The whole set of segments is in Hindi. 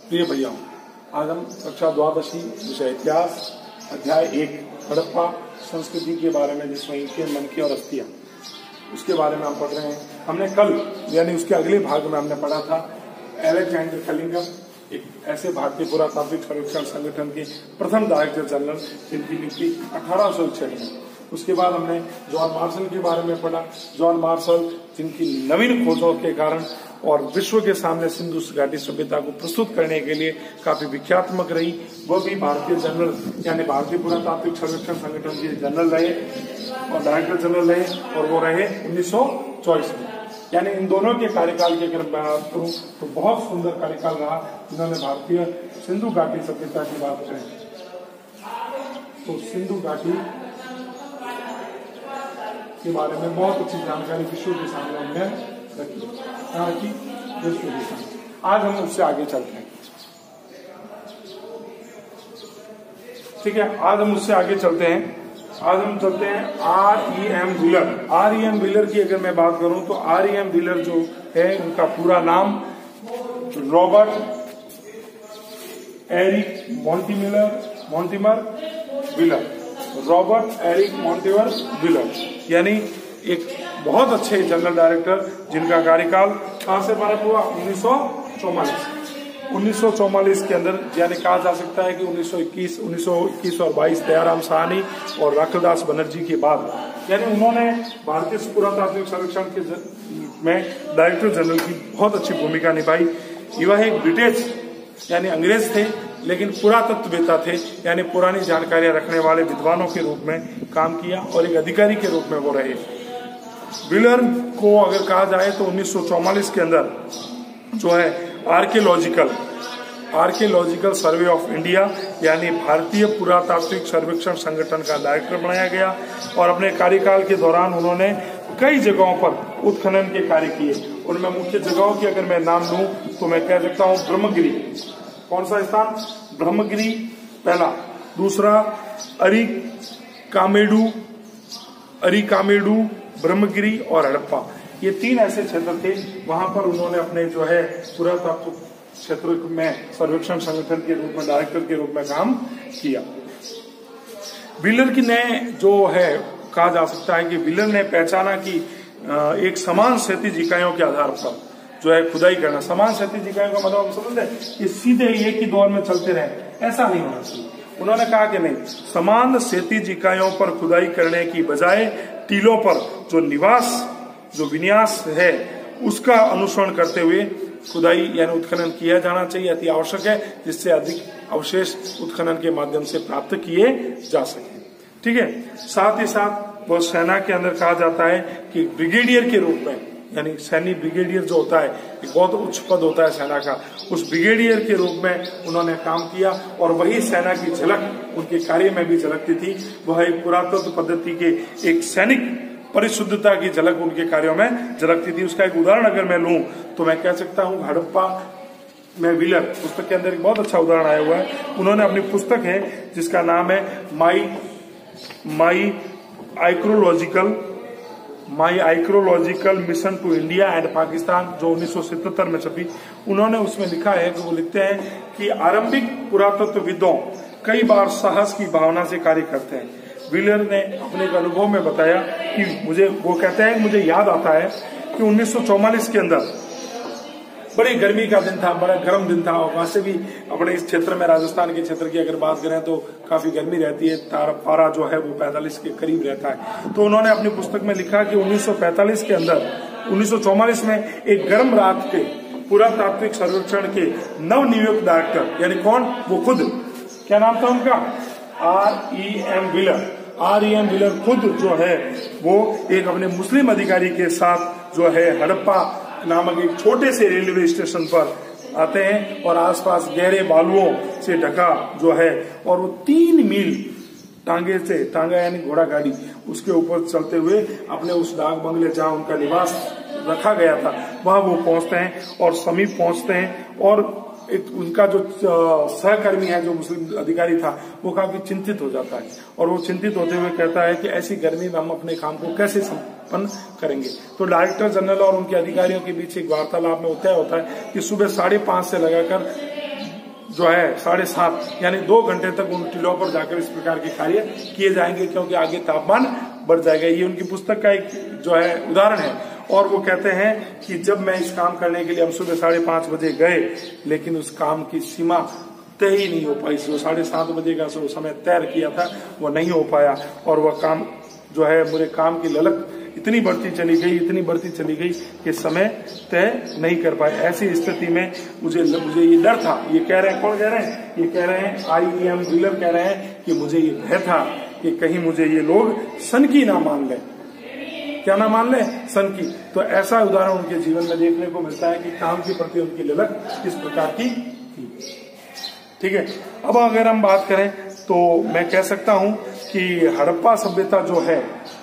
प्रिय भैया, आज हम कक्षा द्वादशी विषय इतिहास अध्याय 1 हड़प्पा संस्कृति के बारे में, जिसमें ईंटें, मनके और अस्थियां, उसके बारे में हम पढ़ रहे हैं। हमने कल यानी उसके अगले भाग में हमने पढ़ा था अलेक्जेंडर कलिंगम, एक ऐसे भारतीय पुरातात्विक सर्वेक्षण संगठन के प्रथम डायरेक्टर जनरल जिनकी नियुक्ति 1806 में। उसके बाद हमने जॉन मार्शल के बारे में पढ़ा। जॉन मार्शल जिनकी नवीन खोजों के कारण और विश्व के सामने सिंधु घाटी सभ्यता को प्रस्तुत करने के लिए काफी विख्यात्मक रही। वह भी भारतीय जनरल यानी भारतीय पुरातात्विक सर्वेक्षण संगठन के जनरल रहे और डायरेक्टर जनरल रहे, और वो रहे 1924 में। यानी इन दोनों के कार्यकाल की अगर मैं बात करूं तो बहुत सुंदर कार्यकाल रहा, जिन्होंने भारतीय सिंधु घाटी सभ्यता की बात करें तो सिंधु घाटी के बारे में बहुत अच्छी जानकारी विश्व के सामने हमने रखी। विश्व के सामने आज हम उससे आगे चलते हैं। ठीक है, आज हम उससे आगे चलते हैं। आज हम चलते हैं R.E.M. व्हीलर। R.E.M. व्हीलर की अगर मैं बात करूं तो R.E.M. व्हीलर जो है, उनका पूरा नाम Robert Eric Mortimer Wheeler. Robert Eric Mortimer Wheeler यानी एक बहुत अच्छे जनरल डायरेक्टर, जिनका कार्यकाल कहां से प्रारंभ हुआ? 1944 के अंदर, यानी कहा जा सकता है कि 1921 और 22 दयाराम साहनी और राखलदास बनर्जी के बाद, यानी उन्होंने भारतीय पुरातात्विक सर्वेक्षण के में डायरेक्टर जनरल की बहुत अच्छी भूमिका निभाई। वह एक ब्रिटिश यानी अंग्रेज थे, लेकिन पुरातत्ववेत्ता थे, यानी पुरानी जानकारियां रखने वाले विद्वानों के रूप में काम किया और एक अधिकारी के रूप में वो रहे। व्हीलर को अगर कहा जाए तो 1944 के अंदर जो है आर्कियोलॉजिकल सर्वे ऑफ इंडिया यानी भारतीय पुरातात्विक सर्वेक्षण संगठन का डायरेक्टर बनाया गया, और अपने कार्यकाल के दौरान उन्होंने कई जगहों पर उत्खनन के कार्य किए। उनमें मुख्य जगहों की अगर मैं नाम लूं तो मैं कह सकता हूं ब्रह्मगिरी। कौन सा स्थान? ब्रह्मगिरी पहला। दूसरा अरिकामेडू, ब्रह्मगिरी और हड़प्पा। ये 3 ऐसे क्षेत्र थे, वहां पर उन्होंने अपने जो है पुरातत्व क्षेत्र में सर्वेक्षण संगठन के रूप में डायरेक्टर के रूप में काम किया। व्हीलर की ने जो है कहा जा सकता है कि व्हीलर ने पहचाना कि एक समान क्षैतिज इकाइयों के आधार पर जो है खुदाई करना। समान क्षैतिज इकाइयों का मतलब समझते हैं कि सीधे एक ही दौर में चलते रहे, ऐसा नहीं होना चाहिए। उन्होंने कहा कि नहीं, समान क्षैतिज इकाइयों पर खुदाई करने की बजाय टीलों पर जो विन्यास है उसका अनुसरण करते हुए खुदाई यानी उत्खनन किया जाना चाहिए। अति आवश्यक है, जिससे अधिक अवशेष उत्खनन के माध्यम से प्राप्त किए जा सके। ठीक है, साथ ही साथ वो सेना के अंदर कहा जाता है कि ब्रिगेडियर के रूप में, यानी सैनिक ब्रिगेडियर जो होता है एक बहुत उच्च पद होता है सेना का, उस ब्रिगेडियर के रूप में उन्होंने काम किया, और वही सेना की झलक उनके कार्य में भी झलकती थी। वह एक पुरातत्व पद्धति के एक सैनिक परिशुद्धता की झलक उनके कार्यों में झलकती थी। उसका एक उदाहरण अगर मैं लूं तो मैं कह सकता हूं हड़प्पा में व्हीलर पुस्तक के अंदर एक बहुत अच्छा उदाहरण आया हुआ है। उन्होंने अपनी पुस्तक है जिसका नाम है my archaeological mission to India and Pakistan, जो 1977 में छपी। उन्होंने उसमें लिखा है कि वो लिखते हैं कि आरंभिक पुरातत्वविदों कई बार साहस की भावना से कार्य करते हैं। व्हीलर ने अपने एक अनुभव में बताया कि मुझे याद आता है कि 1944 के अंदर बड़ी गर्मी का दिन था, बड़ा गर्म दिन था, और वहां से भी अपने इस क्षेत्र में, राजस्थान के क्षेत्र की अगर बात करें तो काफी गर्मी रहती है। पारा जो है वो 45 के करीब रहता है। तो उन्होंने अपनी पुस्तक में लिखा कि 1945 के अंदर 1944 में एक गर्म रात के पुरातात्विक सर्वेक्षण के नवनियुक्त डायरेक्टर, यानी कौन? वो खुद, क्या नाम था उनका? R.E.M. व्हीलर खुद जो है वो एक अपने मुस्लिम अधिकारी के साथ जो है हड़प्पा नामक एक छोटे से रेलवे स्टेशन पर आते हैं, और आसपास गहरे बालुओं से ढका जो है, और वो 3 मील टांगा यानी घोड़ा गाड़ी, उसके ऊपर चलते हुए अपने उस डाक बंगले जहां उनका निवास रखा गया था वहां वो पहुंचते हैं, और समीप पहुंचते हैं। और उनका जो सहकर्मी है, जो मुस्लिम अधिकारी था, वो काफी चिंतित हो जाता है, और वो चिंतित होते हुए कहता है कि ऐसी गर्मी में हम अपने काम को कैसे संपन्न करेंगे। तो डायरेक्टर जनरल और उनके अधिकारियों के बीच एक वार्तालाप में तय होता है कि सुबह 5:30 से लगाकर जो है 7:30 यानी 2 घंटे तक उन टीलों पर जाकर इस प्रकार के कार्य किए जाएंगे, क्योंकि आगे तापमान बढ़ जाएगा। ये उनकी पुस्तक का एक जो है उदाहरण है। और वो कहते हैं कि जब मैं इस काम करने के लिए हम सुबह 5:30 बजे गए, लेकिन उस काम की सीमा तय ही नहीं हो पाई। जो 7:30 बजे का समय तय किया था वो नहीं हो पाया, और वह काम जो है मेरे काम की ललक इतनी बढ़ती चली गई कि समय तय नहीं कर पाए। ऐसी स्थिति में मुझे ये डर था। ये कह रहे हैं, कौन कह रहे हैं? ये कह रहे हैं IEM व्हीलर कह रहे हैं कि मुझे ये भय था कि कहीं मुझे ये लोग सनकी ना मान लें। क्या ना मान लें? सनकी। तो ऐसा उदाहरण उनके जीवन में देखने को मिलता है कि काम के प्रति उनकी ललक किस प्रकार की थी। ठीक है। अब अगर हम बात करें तो मैं कह सकता हूं कि हड़प्पा सभ्यता जो है,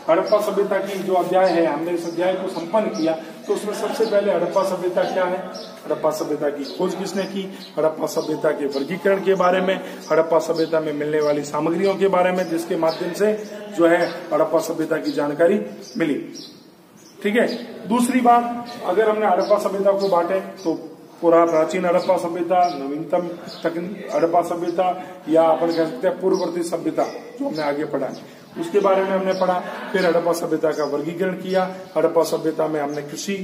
हड़प्पा सभ्यता की जो अध्याय है, हमने इस अध्याय को संपन्न किया, तो उसमें सबसे पहले हड़प्पा सभ्यता क्या है, हड़प्पा सभ्यता की खोज किसने की, हड़प्पा सभ्यता के वर्गीकरण के बारे में, हड़प्पा सभ्यता में मिलने वाली सामग्रियों के बारे में, जिसके माध्यम से जो है हड़प्पा सभ्यता की जानकारी मिली। ठीक है। दूसरी बात, अगर हमने हड़प्पा सभ्यता को बांटे तो प्राचीन हड़प्पा सभ्यता, नवीनतम हड़प्पा सभ्यता, या अपन कह सकते हैं पूर्ववर्ती सभ्यता, जो हमने आगे पढ़ा उसके बारे में हमने पढ़ा। फिर हड़प्पा सभ्यता का वर्गीकरण किया। हड़प्पा सभ्यता में हमने कृषि,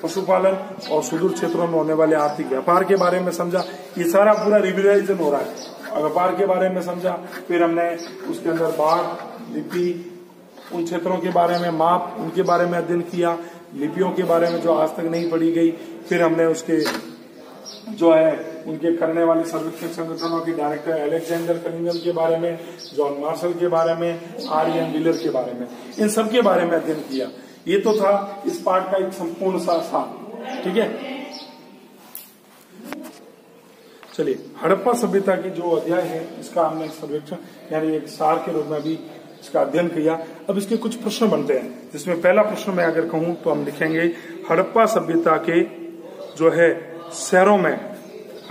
पशुपालन और सुदूर क्षेत्रों में होने वाले आर्थिक व्यापार के बारे में समझा। ये सारा पूरा रिविजन हो रहा है। व्यापार के बारे में समझा। फिर हमने उसके अंदर बाढ़, लिपि, उन क्षेत्रों के बारे में माप, उनके बारे में अध्ययन किया। लिपियों के बारे में जो आज तक नहीं पढ़ी गई। फिर हमने उसके जो है उनके करने वाले सर्वेक्षण संगठनों के डायरेक्टर अलेक्जेंडर कनिंघम के बारे में, जॉन मार्शल के बारे में, IEM व्हीलर के बारे में, इन सब के बारे में अध्ययन किया। ये तो था इस पाठ का एक संपूर्ण सा सार। ठीक है। चलिए, हड़प्पा सभ्यता की जो अध्याय है इसका हमने सर्वेक्षण यानी एक सार के रूप में भी इसका अध्ययन किया। अब इसके कुछ प्रश्न बनते हैं, जिसमें पहला प्रश्न मैं अगर कहूं तो हम लिखेंगे हड़प्पा सभ्यता के जो है शहरों में,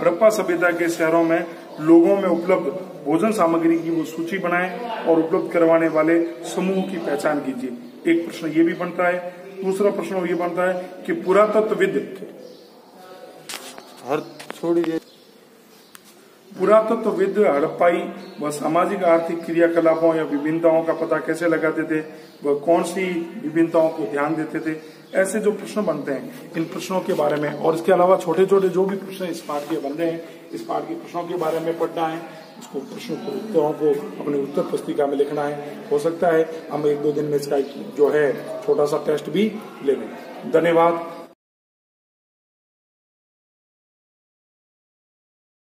हड़प्पा सभ्यता के शहरों में लोगों में उपलब्ध भोजन सामग्री की वो सूची बनाएं और उपलब्ध करवाने वाले समूह की पहचान कीजिए। एक प्रश्न ये भी बनता है। दूसरा प्रश्न ये बनता है कि पुरातत्वविद हड़प्पाई व सामाजिक आर्थिक क्रियाकलापों या विभिन्नताओं का पता कैसे लगाते थे, वह कौन सी विभिन्नताओं को ध्यान देते थे। ऐसे जो प्रश्न बनते हैं, इन प्रश्नों के बारे में, और इसके अलावा छोटे छोटे जो भी प्रश्न इस पाठ के बन रहे हैं, इस पाठ के प्रश्नों के बारे में पढ़ना है। उसको प्रश्न को उत्तरों को अपने उत्तर पुस्तिका में लिखना है। हो सकता है हम 1-2 दिन में इसका जो है छोटा सा टेस्ट भी ले लें। धन्यवाद।